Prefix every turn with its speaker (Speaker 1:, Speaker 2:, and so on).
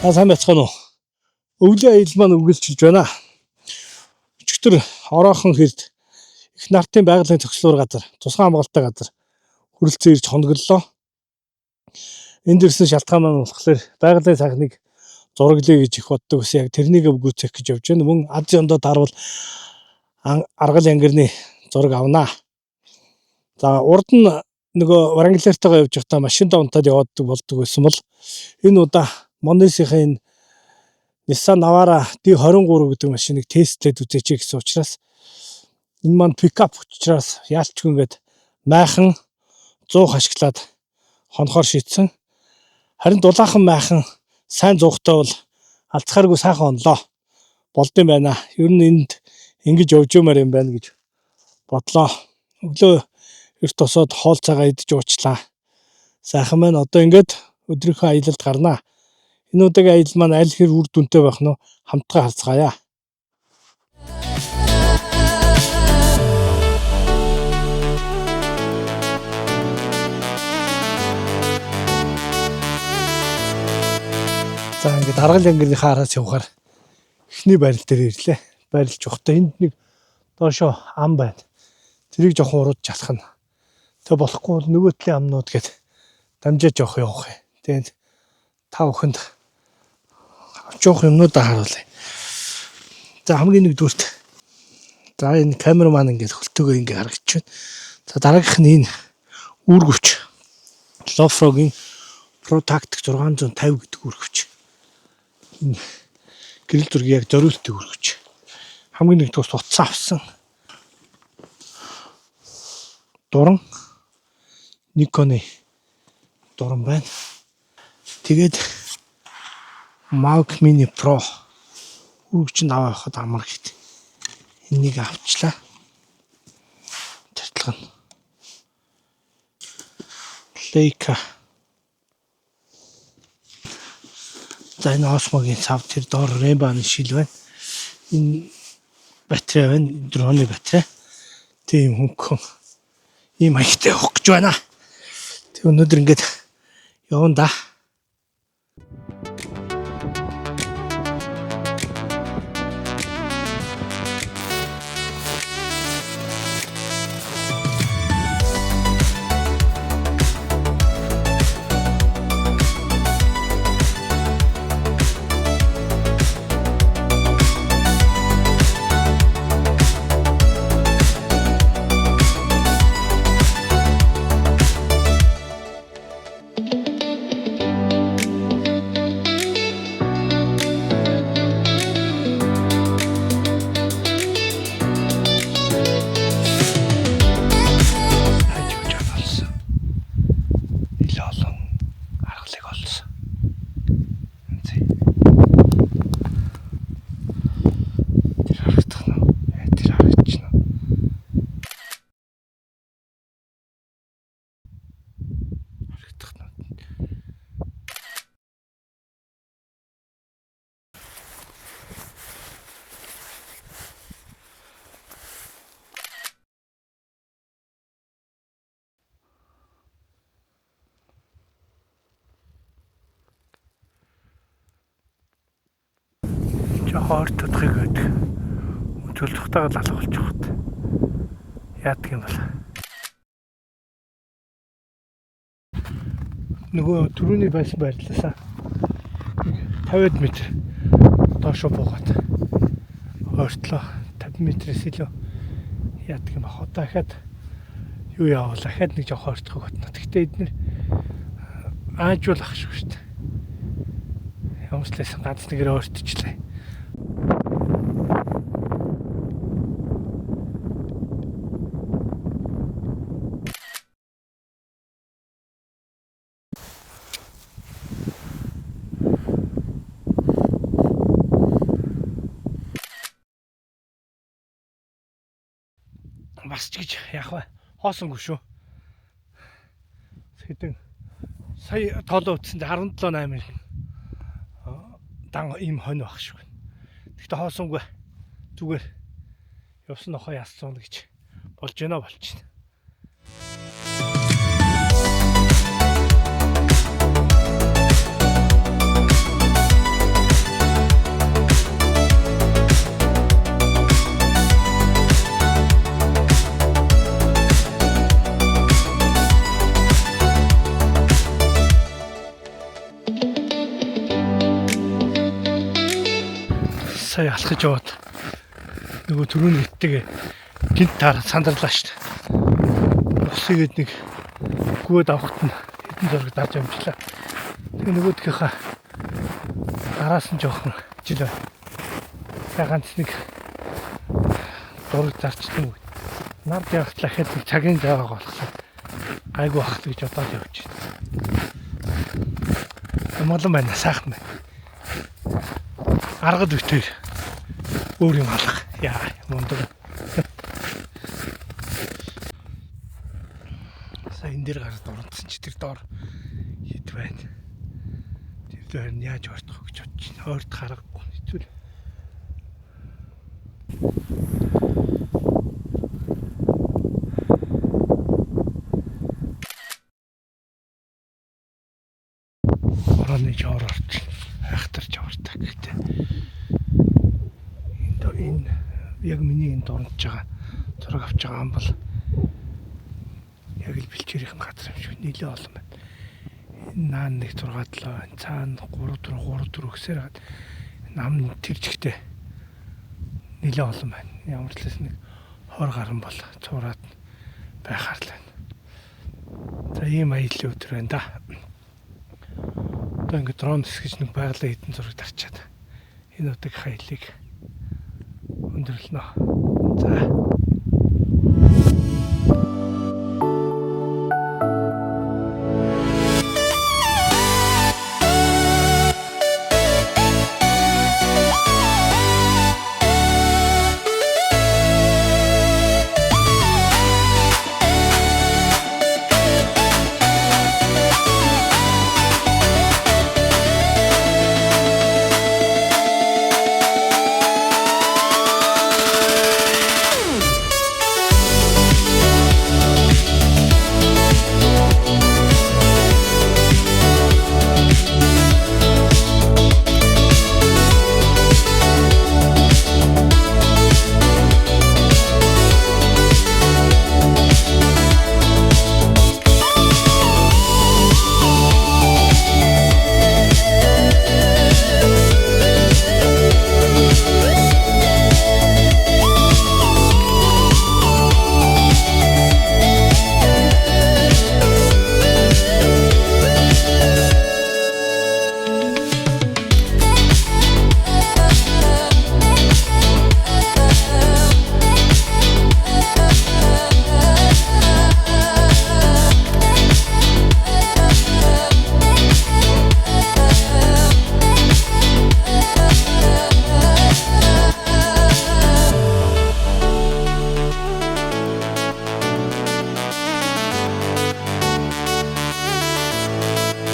Speaker 1: Сайн байцгаана уу? Өвлийн аялал маань үргэлжилж байна. Өчигдөр ороохон хэрд их нартын байгалийн зохицлуур газар, тусгай хамгаалалттай газар хүрэлцэн ирж хоногдлоо. Энд ирсэн шалтгаан маань болохоор байгалийн сайхныг зураглая гэж их боддог ус яг тэрнийг гүйцээх гэж явж байна. Мөн Азийн ондоо таарвал аргал ангирны зураг авнаа. За урд нь нөгөө Врангелертойгоо явж байхдаа машин давантаад явдаг болдог байсан бол энэ удаа Монесийн Nissan Navara D23 гэдэг машиныг тестлээд үзээч гэсэн учраас энэ маань пикап учраас яалтчгүй ингээд майхан 100 ашиглаад хонохоор шийдсэн. Харин дулаахан майхан сайн зуухтай бол алцхааргүй сайхан онлоо. Болдсон байна. Ер нь энд ингэж явж юмар юм байна гэж бодлоо. Өглөө эрт тосоод хоол цагаа идэж уучлаа. Сайхан байна. Одоо ингээд өдрийнхөө аялалд гарнаа. Энэ удаагийн аялал маань аль хэр үр дүнтэй байх нь хамтдаа харцгаая. За ингээд аргал ангирныхаа араас явахаар эхний байрал дээр ирлээ. Байрлаж явахдаа энд нэг доошоо ам байна. Тэрийг жоохон урууд чалах нь. Тэг болохгүй бол нөгөө талын амнууд гээд дамжаад явах юм. Тэгээд та бүхэнд жоох юмнуудаа харуулъя. За хамгийн нэгдүгürt за энэ камераман ингээд хөлтөөгөө ингээд харагч байна. За дараагийнх нь энэ үүргэвч Lofroгийн Protect 650 гэдэг үүргэвч. Энэ гэрэл зургийг яг зориултын үүргэвч. Хамгийн нэгдүгээр утсаа авсан. Дуран Nikon-ы дуран байна. Тэгээд Mac Mini Pro үргэж авахад амар гэт. Энийг авчлаа. Тэртлэг нь Leica. За энэ Osmo-гийн цав тэр доор Ray-Ban шил байна. Энэ батарей байна. Дроны батарей. Тийм хөнгөн. Ийм маягтай явах гэж байна. Тэг өнөөдөр ингээд явна да. Жохоор тодхыг гэдэг. Төлөвлөгтэйгээр лалга болж байгаад. Яадаг юм бол. Нөгөө түрүүний байсан байрлалаасаа 50 м доошо буугаад ойртлоо 50 м-с илүү яадаг юм аа. Дахиад юу яваа дахиад нэг жоох ойртохыг батна. Гэхдээ эдгээр аажуулах шүү дээ. Ямслаас ганц нэгээр ойртчихлаа. Бас ч гэж яах вэ? Хоосонгүй шүү. Хэдэн сая тоолоо утсанд 17-8 дан ийм хонь байх шүү. Гэхдээ хоосонгүй зүгээр явсан нохоо ясцсан гэж болж байна. сая алхаж яваад нөгөө түрүүний хиттэйгээ гинт таараад сандарлаа шүү дээ. Усыгээд нэг гүйд авахт нь хэдэн зураг дарж амжлаа. Тэгээ нөгөөдгийнхаа араас нь жоохон жил байна. Ганц нэг дураг зарчсан үг. Нард явахтлаа хэд нэг цагийн зайгаа болохоо гайгүй бахт гэж бодоод явж байна. Молон байна, сайхан байна. Аргад үтээр өөр юм алах. Яа, мундаг. Сайн энэ дээр гараад орсон чи тэр доор хэд байна. Тэр дээр нь яаж ордох гэж бодож байна. Ойрт харахгүй хэцүү. Орооны жоор орч хайхтарч авардаг гэхдээ энэ яг миний энэ дурнж байгаа зураг авч байгаа ам бол яг л бэлчээрийн газар юм шиг нэлээд олон байна. Энэ наан нэг 6 7 байна. Цаана 3 4 гэсээр хаад нам тэрчгтэй нэлээд олон байна. Ямар ч л нэг 20 гаруй бол цуураад байхаар л байна. За ийм аялал өдөр байна да. Одоо ингэ дрон хэсгэж нэг байгалийн хэдэн зураг дарчаад энэ удаагийн хаялыг өндөрлөнө. За